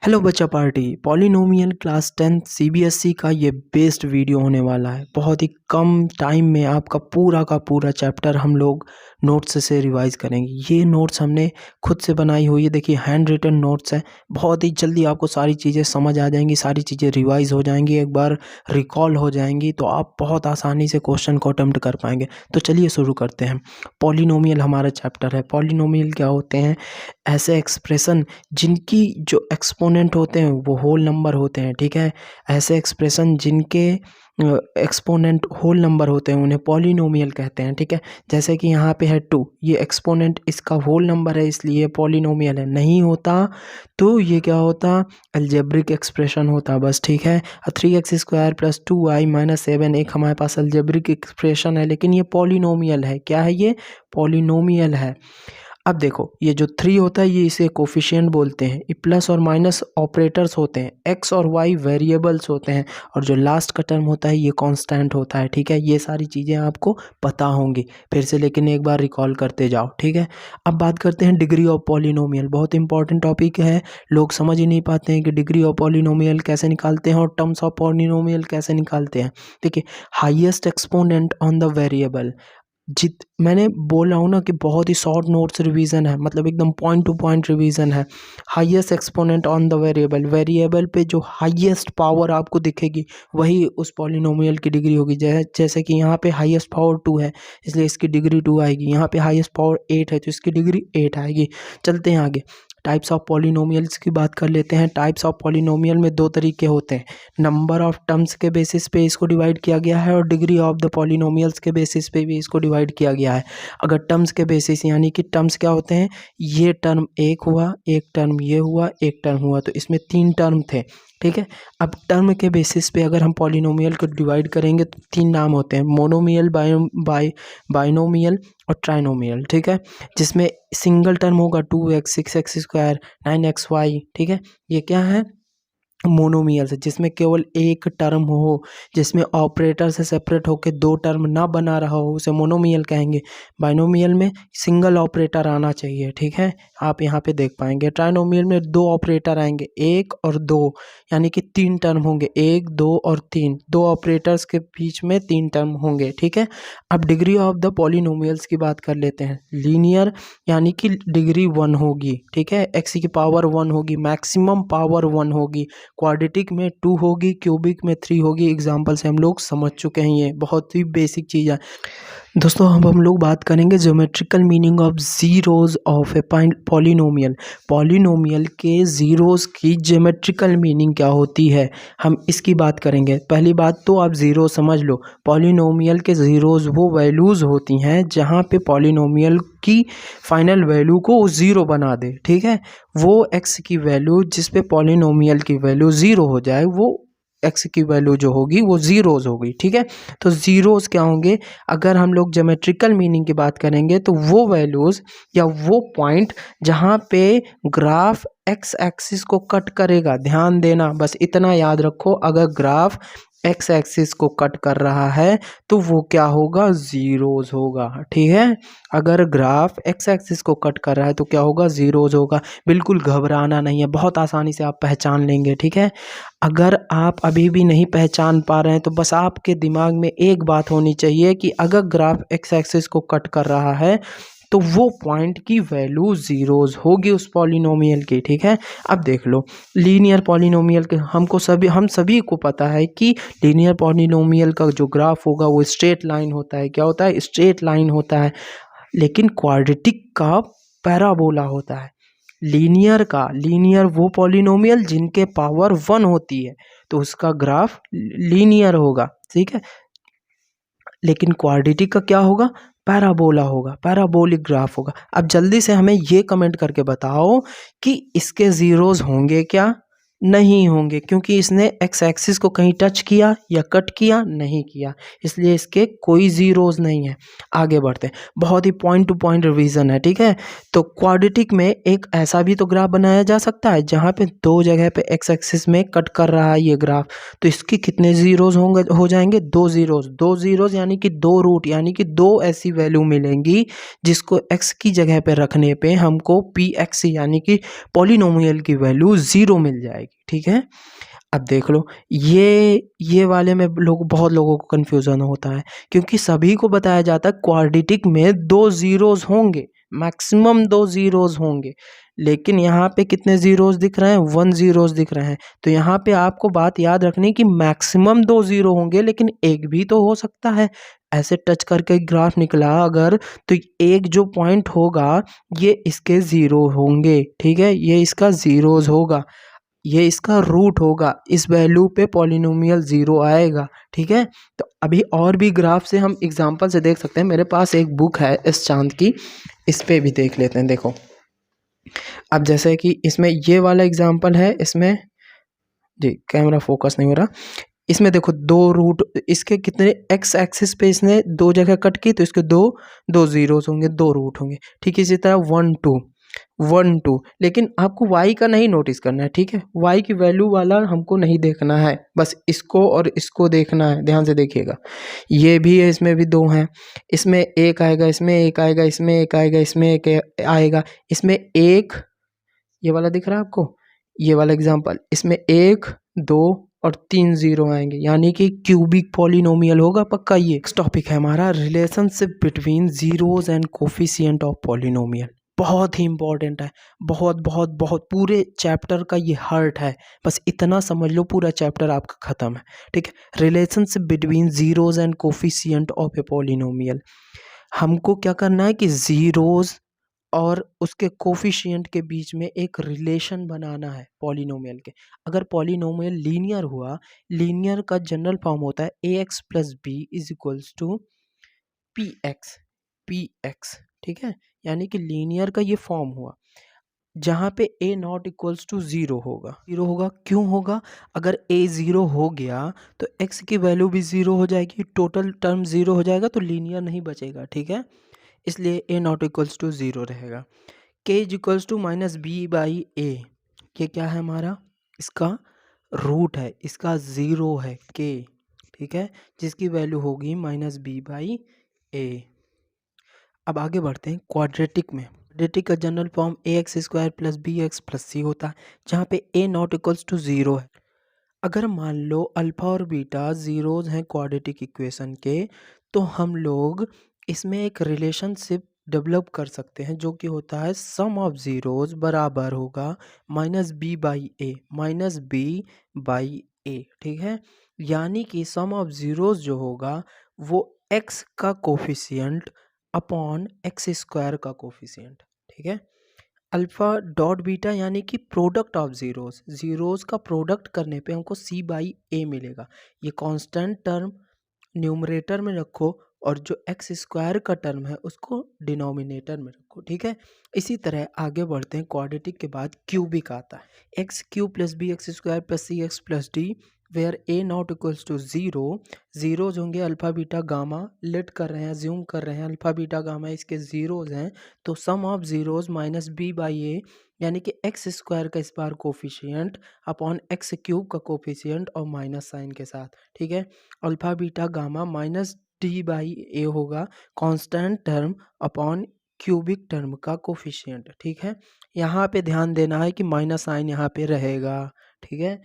Hello बच्चा party. Polynomial class 10 CBSE का ये बेस्ट वीडियो होने वाला है। बहुत ही कम टाइम में आपका पूरा का पूरा चैप्टर हम लोग नोट्स से रिवाइज करेंगे। ये नोट्स हमने खुद से बनाई हुई है। देखिए हैंड रिटन नोट्स है। बहुत ही जल्दी आपको सारी चीज़ें समझ आ जाएंगी, सारी चीज़ें रिवाइज हो जाएंगी, एक बार रिकॉल हो जाएंगी, तो आप बहुत आसानी से क्वेश्चन को अटेम्प्ट कर पाएंगे। तो चलिए शुरू करते हैं। पॉलिनोमियल हमारा चैप्टर है। पॉलिनोमियल क्या होते हैं? ऐसे एक्सप्रेशन जिनकी जो एक्सपोनेंट होते हैं वो होल नंबर होते हैं, ठीक है। ऐसे एक्सप्रेशन जिनके एक्सपोनेंट होल नंबर होते हैं उन्हें पॉलिनोमियल कहते हैं, ठीक है। जैसे कि यहाँ पे है 2, ये एक्सपोनेंट इसका होल नंबर है इसलिए पॉलिनोमियल है। नहीं होता तो ये क्या होता? अलजेब्रिक एक्सप्रेशन होता बस, ठीक है। 3x² + 2y - 7 एक हमारे पास अलजेब्रिक एक्सप्रेशन है, लेकिन ये पॉलिनोमियल है। क्या है ये? पॉलिनोमियल है। अब देखो ये जो 3 होता है ये इसे कोफिशिएंट बोलते हैं। ये प्लस और माइनस ऑपरेटर्स होते हैं। एक्स और वाई वेरिएबल्स होते हैं, और जो लास्ट का टर्म होता है ये कांस्टेंट होता है, ठीक है। ये सारी चीज़ें आपको पता होंगी फिर से, लेकिन एक बार रिकॉल करते जाओ, ठीक है। अब बात करते हैं डिग्री ऑफ पॉलिनोमियल। बहुत इंपॉर्टेंट टॉपिक है। लोग समझ ही नहीं पाते हैं कि डिग्री ऑफ पॉलिनोमियल कैसे निकालते हैं और टर्म्स ऑफ पॉलिनोमियल कैसे निकालते हैं। देखिए highest exponent on the variable, मैंने बोल रहा हूँ ना कि बहुत ही शॉर्ट नोट्स रिवीजन है, मतलब एकदम पॉइंट टू पॉइंट रिवीजन है। Highest exponent on the variable, variable पे जो हाईएस्ट पावर आपको दिखेगी वही उस पॉलिनोमियल की डिग्री होगी। जैसे कि यहाँ पे हाईएस्ट पावर 2 है इसलिए इसकी डिग्री 2 आएगी। यहाँ पे हाईएस्ट पावर 8 है तो इसकी डिग्री 8 आएगी। चलते हैं आगे। टाइप्स ऑफ पॉलिनोमियल्स की बात कर लेते हैं। टाइप्स ऑफ पॉलिनोमियल में दो तरीके होते हैं। नंबर ऑफ टर्म्स के बेसिस पे इसको डिवाइड किया गया है, और डिग्री ऑफ द पॉलिनोमियल्स के बेसिस पे भी इसको डिवाइड किया गया है। अगर टर्म्स के बेसिस, यानी कि टर्म्स क्या होते हैं? ये टर्म एक हुआ, एक टर्म ये हुआ, एक टर्म हुआ, तो इसमें 3 टर्म थे, ठीक है। अब टर्म के बेसिस पे अगर हम पॉलिनोमियल को डिवाइड करेंगे तो 3 नाम होते हैं: मोनोमियल, बाइनोमियल और ट्राइनोमियल, ठीक है। जिसमें सिंगल टर्म होगा 2x, 6x², 9xy, ठीक है। ये क्या है? मोनोमियल से, जिसमें केवल एक टर्म हो, जिसमें ऑपरेटर से सेपरेट होकर 2 टर्म ना बना रहा हो, उसे मोनोमियल कहेंगे। बाइनोमियल में सिंगल ऑपरेटर आना चाहिए, ठीक है। आप यहाँ पे देख पाएंगे। ट्राइनोमियल में 2 ऑपरेटर आएंगे, 1 और 2, यानी कि 3 टर्म होंगे, 1, 2 और 3, 2 ऑपरेटर्स के बीच में 3 टर्म होंगे, ठीक है। अब डिग्री ऑफ द पॉलिनोमियल्स की बात कर लेते हैं। लीनियर यानी कि डिग्री 1 होगी, ठीक है। x की पावर 1 होगी, मैक्सिमम पावर 1 होगी। क्वाड्रेटिक में 2 होगी, क्यूबिक में 3 होगी। एग्जाम्पल से हम लोग समझ चुके हैं, ये बहुत ही बेसिक चीज़ है। दोस्तों अब हम लोग बात करेंगे geometrical meaning of zeros of a polynomial. Polynomial के जीरोज की ज्योमेट्रिकल मीनिंग क्या होती है, हम इसकी बात करेंगे। पहली बात तो आप जीरो समझ लो। पॉलिनोमियल के जीरोज वो वैल्यूज़ होती हैं जहाँ पे पॉलिनोमियल की फाइनल वैल्यू को ज़ीरो बना दे, ठीक है। वो एक्स की वैल्यू जिस पे पॉलिनोमियल की वैल्यू ज़ीरो हो जाए, वो एक्स की वैल्यू जो होगी वो जीरोज होगी, ठीक है। तो जीरोज क्या होंगे? अगर हम लोग ज्योमेट्रिकल मीनिंग की बात करेंगे तो वो वैल्यूज़ या वो पॉइंट जहाँ पे ग्राफ एक्स एक्सिस को कट करेगा। ध्यान देना, बस इतना याद रखो, अगर ग्राफ एक्स एक्सिस को कट कर रहा है तो वो क्या होगा? जीरोज होगा, ठीक है। अगर ग्राफ एक्स एक्सिस को कट कर रहा है तो क्या होगा? जीरोज होगा। बिल्कुल घबराना नहीं है, बहुत आसानी से आप पहचान लेंगे, ठीक है। अगर आप अभी भी नहीं पहचान पा रहे हैं तो बस आपके दिमाग में एक बात होनी चाहिए कि अगर ग्राफ एक्स एक्सिस को कट कर रहा है तो वो पॉइंट की वैल्यू जीरोज होगी उस पॉलिनोमियल की, ठीक है। अब देख लो लीनियर पॉलिनोमियल के हम सभी को पता है कि लीनियर पॉलिनोमियल का जो ग्राफ होगा वो स्ट्रेट लाइन होता है। क्या होता है? स्ट्रेट लाइन होता है। लेकिन क्वाड्रेटिक का पैराबोला होता है। लीनियर वो पॉलिनोमियल जिनके पावर 1 होती है तो उसका ग्राफ लीनियर होगा, ठीक है। लेकिन क्वाड्रेटिक का क्या होगा? पैराबोला होगा, पैराबोलिक ग्राफ होगा। अब जल्दी से हमें ये कमेंट करके बताओ कि इसके जीरोज होंगे क्या? नहीं होंगे, क्योंकि इसने एक्स एक्सिस को कहीं टच किया या कट किया नहीं किया, इसलिए इसके कोई जीरोज नहीं है। आगे बढ़ते हैं, बहुत ही पॉइंट टू पॉइंट रिवीजन है, ठीक है। तो क्वाड्रेटिक में एक ऐसा भी तो ग्राफ बनाया जा सकता है जहाँ पे दो जगह पे एक्स एक्सिस में कट कर रहा है ये ग्राफ, तो इसके कितने जीरोज होंगे, हो जाएंगे दो जीरोज। दो जीरोज यानी कि दो रूट, यानी कि दो ऐसी वैल्यू मिलेंगी जिसको एक्स की जगह पे रखने पे हमको पी एक्स यानी कि पॉलिनोमियल की वैल्यू जीरो मिल जाएगी, ठीक है। अब देख लो, ये वाले में बहुत लोगों को कंफ्यूजन होता है, क्योंकि सभी को बताया जाता है क्वाड्रेटिक में दो जीरोज होंगे, मैक्सिमम दो जीरोज होंगे, लेकिन यहाँ पे कितने जीरोज दिख रहे हैं, वन जीरोज दिख रहे हैं। तो यहाँ पे आपको बात याद रखनी कि मैक्सिमम दो जीरो होंगे, लेकिन एक भी तो हो सकता है। ऐसे टच करके ग्राफ निकला अगर, तो एक जो पॉइंट होगा ये इसके जीरो होंगे, ठीक है, ये इसका जीरोज होगा, ये इसका रूट होगा, इस वैल्यू पे पॉलिनोमियल जीरो आएगा, ठीक है। तो अभी और भी ग्राफ से हम एग्जांपल से देख सकते हैं। मेरे पास एक बुक है इस चांद की, इस पे भी देख लेते हैं। देखो, अब जैसे कि इसमें ये वाला एग्जांपल है, इसमें जी कैमरा फोकस नहीं हो रहा। इसमें देखो दो रूट, इसके कितने एक्स एक्सिस पे इसने दो जगह कट की, तो इसके दो दो जीरोस होंगे, दो रूट होंगे, ठीक है। इसी तरह 1 2 1 2, लेकिन आपको y का नहीं नोटिस करना है, ठीक है। y की वैल्यू वाला हमको नहीं देखना है, बस इसको और इसको देखना है। ध्यान से देखिएगा, ये भी है, इसमें भी दो हैं, इसमें एक आएगा, इसमें एक आएगा, इसमें एक आएगा, इसमें एक आएगा, इसमें एक, ये वाला दिख रहा है आपको, ये वाला एग्जांपल, इसमें एक दो और तीन जीरो आएंगे, यानी कि क्यूबिक पॉलिनोमियल होगा पक्का। ये नेक्स्ट टॉपिक है हमारा relationship between zeros and coefficient of polynomial. बहुत ही इंपॉर्टेंट है, बहुत बहुत बहुत, पूरे चैप्टर का ये हार्ट है। बस इतना समझ लो, पूरा चैप्टर आपका खत्म है, ठीक है। Relationship between zeros and coefficient of a polynomial. हमको क्या करना है कि जीरोस और उसके कोफिशिएंट के बीच में एक रिलेशन बनाना है पॉलिनोमियल के। अगर पॉलिनोमियल लीनियर हुआ, लीनियर का जनरल फॉर्म होता है a x plus b is equals to p x, ठीक है। यानी कि लीनियर का ये फॉर्म हुआ जहाँ पे a not equals to zero होगा। जीरो होगा क्यों होगा, अगर ए जीरो हो गया तो एक्स की वैल्यू भी जीरो हो जाएगी, टोटल टर्म जीरो हो जाएगा, तो लीनियर नहीं बचेगा, ठीक है। इसलिए a not equals to zero रहेगा। K is equals to minus b by a, ये क्या है हमारा, इसका रूट है, इसका ज़ीरो है के, ठीक है, जिसकी वैल्यू होगी माइनस बी बाई ए। अब आगे बढ़ते हैं क्वाड्रेटिक में। क्वाड्रेटिक का general form a x square plus b x plus c होता है, जहाँ पे a not equals to zero है। अगर मान लो अल्फ़ा और बीटा ज़ीरोज़ हैं क्वाड्रेटिक इक्वेशन के, तो हम लोग इसमें एक रिलेशनशिप डेवलप कर सकते हैं, जो कि होता है सम ऑफ ज़ीरोज़ बराबर होगा minus b by a, minus b by a, ठीक है। यानी कि सम ऑफ ज़ीरोज़ जो होगा वो एक्स का कोफिशिएंट अपॉन एक्स स्क्वायर का कोफिशिएंट, ठीक है। अल्फ़ा डॉट बीटा यानी कि प्रोडक्ट ऑफ ज़ीरोज़, ज़ीरोज़ का प्रोडक्ट करने पे हमको सी बाई ए मिलेगा। ये कांस्टेंट टर्म न्यूमरेटर में रखो और जो एक्स स्क्वायर का टर्म है उसको डिनोमिनेटर में रखो, ठीक है। इसी तरह आगे बढ़ते हैं, क्वाड्रेटिक के बाद क्यूबिक आता है। X cube plus b x square plus c x plus d where a not equals to zero. Zeros होंगे अल्फ़ा बीटा गामा, लेट कर रहे हैं, ज्यूम कर रहे हैं, अल्फ़ा बीटा गामा इसके ज़ीरोज़ हैं, तो sum of zeros minus b by a, यानी कि एक्स स्क्वायर का इस बार कोफिशिएंट अपॉन एक्स क्यूब का कोफिशिएंट और माइनस साइन के साथ, ठीक है। Alpha beta gamma minus D by ए होगा constant term upon cubic term का कोफिशिएंट, ठीक है। यहाँ पे ध्यान देना है कि माइनस साइन यहाँ पे रहेगा, ठीक है।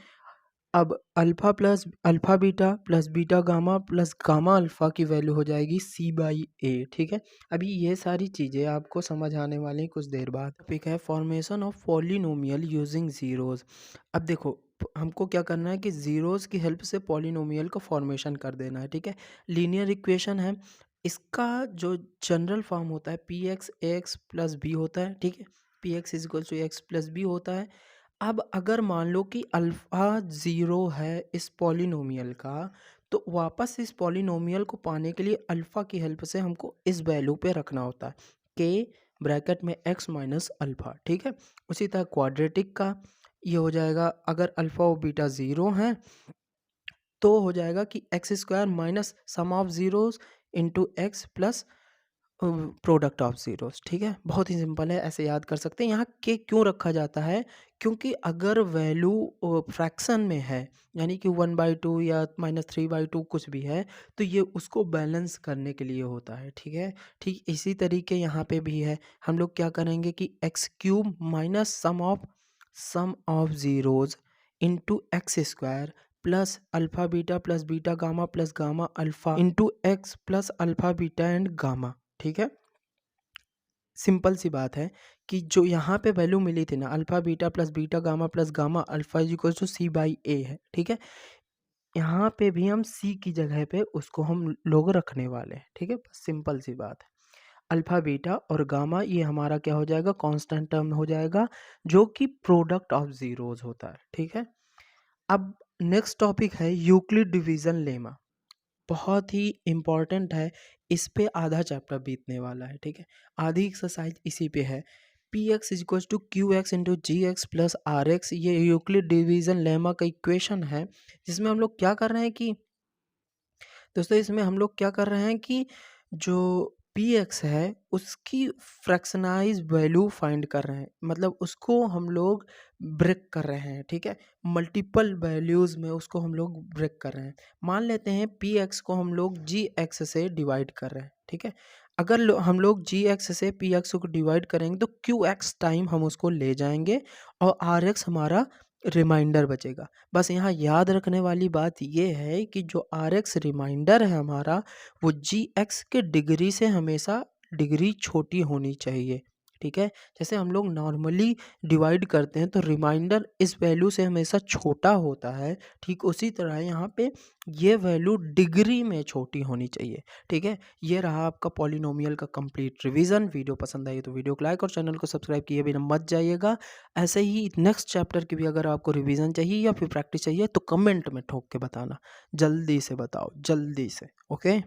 अब alpha beta plus beta gamma plus gamma alpha की वैल्यू हो जाएगी सी बाई ए, ठीक है। अभी ये सारी चीज़ें आपको समझ आने वाली कुछ देर बाद। टॉपिक है formation of polynomial using zeros. अब देखो, हमको क्या करना है कि ज़ीरोज़ की हेल्प से पॉलिनोमियल का फॉर्मेशन कर देना है, ठीक है। लीनियर इक्वेशन है, इसका जो जनरल फॉर्म होता है P X A x plus B होता है, ठीक है। P X is equal to X plus B होता है। अब अगर मान लो कि अल्फ़ा ज़ीरो है इस पॉलिनोमियल का, तो वापस इस पॉलिनोमियल को पाने के लिए अल्फ़ा की हेल्प से हमको इस वैल्यू पे रखना होता है, के ब्रैकेट में एक्स माइनस अल्फ़ा, ठीक है। उसी तरह क्वाड्रेटिक का, ये हो जाएगा, अगर अल्फ़ा और बीटा ज़ीरो हैं तो हो जाएगा कि x square minus sum of zeros into x plus product of zeros. ठीक है, बहुत ही सिंपल है, ऐसे याद कर सकते हैं। यहाँ के क्यों रखा जाता है, क्योंकि अगर वैल्यू फ्रैक्शन में है, यानी कि 1/2 या -3/2 कुछ भी है, तो ये उसको बैलेंस करने के लिए होता है। ठीक है, ठीक इसी तरीके यहाँ पे भी है। हम लोग क्या करेंगे कि x cube minus sum of zeros into x square plus alpha beta plus beta gamma plus gamma alpha into x plus alpha beta and gamma. ठीक है, सिंपल सी बात है कि जो यहाँ पे वैल्यू मिली थी ना, alpha beta plus gamma alpha is equal to c by a है। ठीक है, यहाँ पे भी हम सी की जगह पे उसको हम लोग रखने वाले हैं। ठीक है, बस सिंपल सी बात है। अल्फ़ा बीटा और गामा ये हमारा क्या हो जाएगा, कांस्टेंट टर्म हो जाएगा, जो कि प्रोडक्ट ऑफ ज़ीरोज़ होता है। ठीक है, अब नेक्स्ट टॉपिक है यूक्लिड डिवीज़न लेमा। बहुत ही इम्पॉर्टेंट है, इस पे आधा चैप्टर बीतने वाला है। ठीक है, आधी एक्सरसाइज इसी पे है। P X is equal to Q X into G X plus R X, ये यूक्लिड डिवीजन लेमा का इक्वेशन है, जिसमें हम लोग क्या कर रहे हैं कि दोस्तों, इसमें हम लोग क्या कर रहे हैं कि जो पी एक्स है उसकी फ्रैक्शनाइज वैल्यू फाइंड कर रहे हैं, मतलब उसको हम लोग ब्रेक कर रहे हैं। ठीक है, मल्टीपल वैल्यूज़ में उसको हम लोग ब्रेक कर रहे हैं। मान लेते हैं पी एक्स को हम लोग जी एक्स से डिवाइड कर रहे हैं। ठीक है, अगर हम लोग जी एक्स से पी एक्स को डिवाइड करेंगे तो क्यू एक्स टाइम हम उसको ले जाएंगे और आर एक्स हमारा रिमाइंडर बचेगा। बस यहाँ याद रखने वाली बात ये है कि जो आर एक्स रिमाइंडर है हमारा, वो जी एक्स के डिग्री से हमेशा डिग्री छोटी होनी चाहिए। ठीक है, जैसे हम लोग नॉर्मली डिवाइड करते हैं तो रिमाइंडर इस वैल्यू से हमेशा छोटा होता है, ठीक उसी तरह यहाँ पे ये वैल्यू डिग्री में छोटी होनी चाहिए। ठीक है, ये रहा आपका पॉलिनोमियल का कंप्लीट रिवीजन। वीडियो पसंद आई तो वीडियो को लाइक और चैनल को सब्सक्राइब किए बिना मत जाइएगा। ऐसे ही नेक्स्ट चैप्टर की भी अगर आपको रिवीजन चाहिए या फिर प्रैक्टिस चाहिए तो कमेंट में ठोक के बताना, जल्दी से बताओ, जल्दी से। ओके।